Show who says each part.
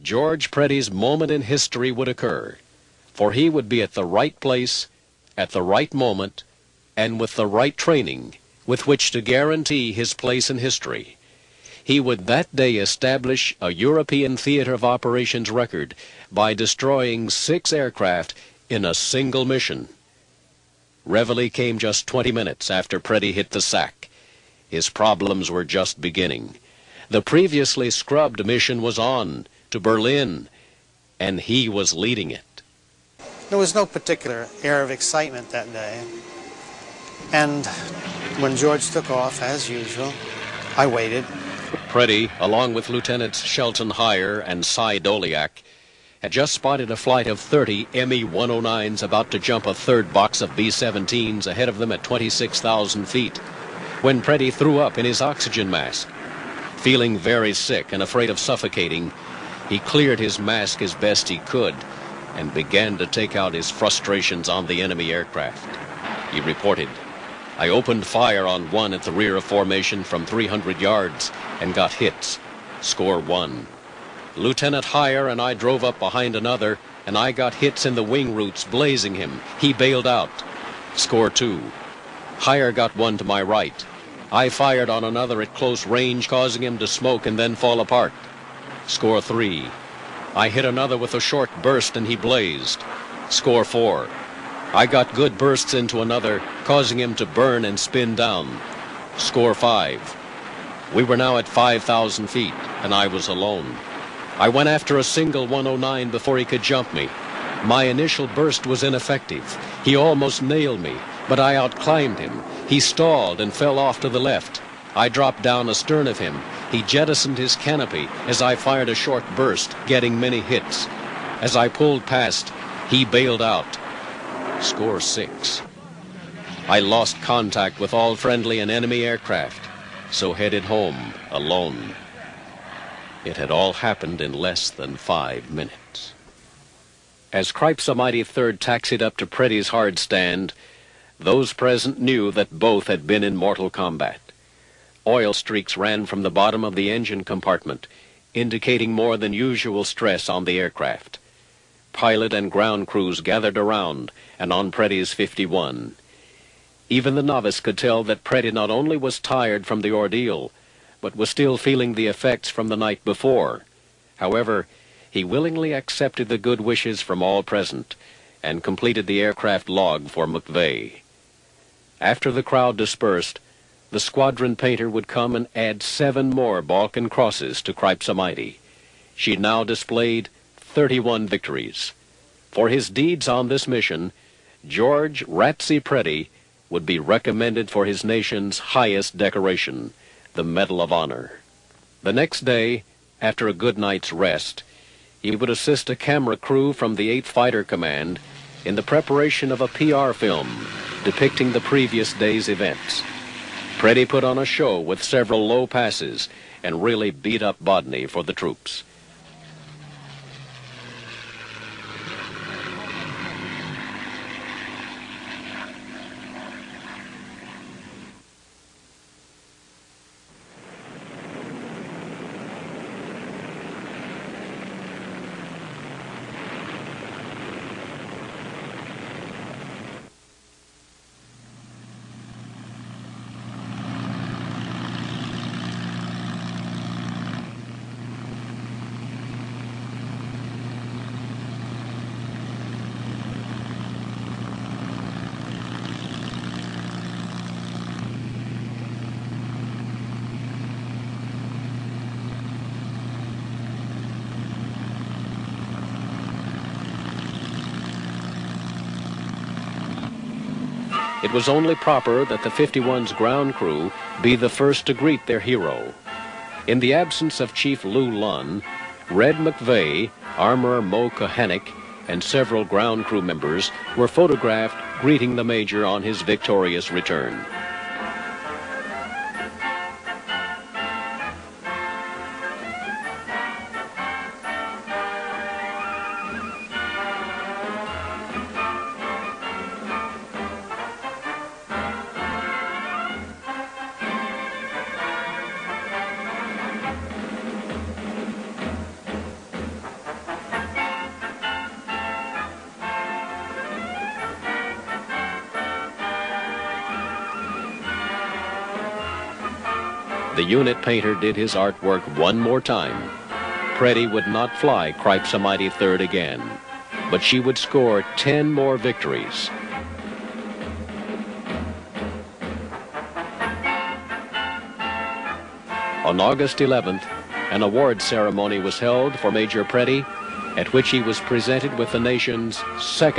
Speaker 1: George Preddy's moment in history would occur, for he would be at the right place, at the right moment, and with the right training with which to guarantee his place in history. He would that day establish a European theater of operations record by destroying 6 aircraft in a single mission. Reveille came just 20 minutes after Preddy hit the sack. His problems were just beginning. The previously scrubbed mission was on to Berlin, and he was leading it.
Speaker 2: There was no particular air of excitement that day. And when George took off, as usual, I waited.
Speaker 1: Preddy, along with Lieutenants Shelton Heyer and Cy Doliak, had just spotted a flight of 30 Me-109s about to jump a third box of B-17s ahead of them at 26,000 feet, when Preddy threw up in his oxygen mask. Feeling very sick and afraid of suffocating, he cleared his mask as best he could and began to take out his frustrations on the enemy aircraft. He reported, "I opened fire on one at the rear of formation from 300 yards and got hits. Score 1. Lieutenant Heyer and I drove up behind another, and I got hits in the wing roots, blazing him. He bailed out. Score 2. Heyer got one to my right. I fired on another at close range, causing him to smoke and then fall apart. Score 3. I hit another with a short burst and he blazed. Score 4. I got good bursts into another, causing him to burn and spin down. Score 5. We were now at 5,000 feet, and I was alone. I went after a single 109 before he could jump me. My initial burst was ineffective. He almost nailed me, but I outclimbed him. He stalled and fell off to the left. I dropped down astern of him. He jettisoned his canopy as I fired a short burst, getting many hits. As I pulled past, he bailed out. Score 6. I lost contact with all friendly and enemy aircraft, so headed home alone. It had all happened in less than 5 minutes. As Cripes Mighty Third taxied up to Preddy's hard stand, those present knew that both had been in mortal combat. Oil streaks ran from the bottom of the engine compartment, indicating more than usual stress on the aircraft. Pilot and ground crews gathered around and on Preddy's 51. Even the novice could tell that Preddy not only was tired from the ordeal, but was still feeling the effects from the night before. However, he willingly accepted the good wishes from all present and completed the aircraft log for McVeigh. After the crowd dispersed, the squadron painter would come and add 7 more Balkan crosses to Cripes Mighty. She now displayed 31 victories. For his deeds on this mission, George Ratsey Preddy would be recommended for his nation's highest decoration, the Medal of Honor. The next day, after a good night's rest, he would assist a camera crew from the 8th Fighter Command in the preparation of a PR film depicting the previous day's events. Preddy put on a show with several low passes and really beat up Bodney for the troops. It was only proper that the 51's ground crew be the first to greet their hero. In the absence of Chief Lou Lunn, Red McVeigh, Armorer Mo Kohanek, and several ground crew members were photographed greeting the Major on his victorious return. the unit painter did his artwork one more time. Preddy would not fly Cripes a Mighty Third again, but she would score 10 more victories. On August 11th, an award ceremony was held for Major Preddy, at which he was presented with the nation's second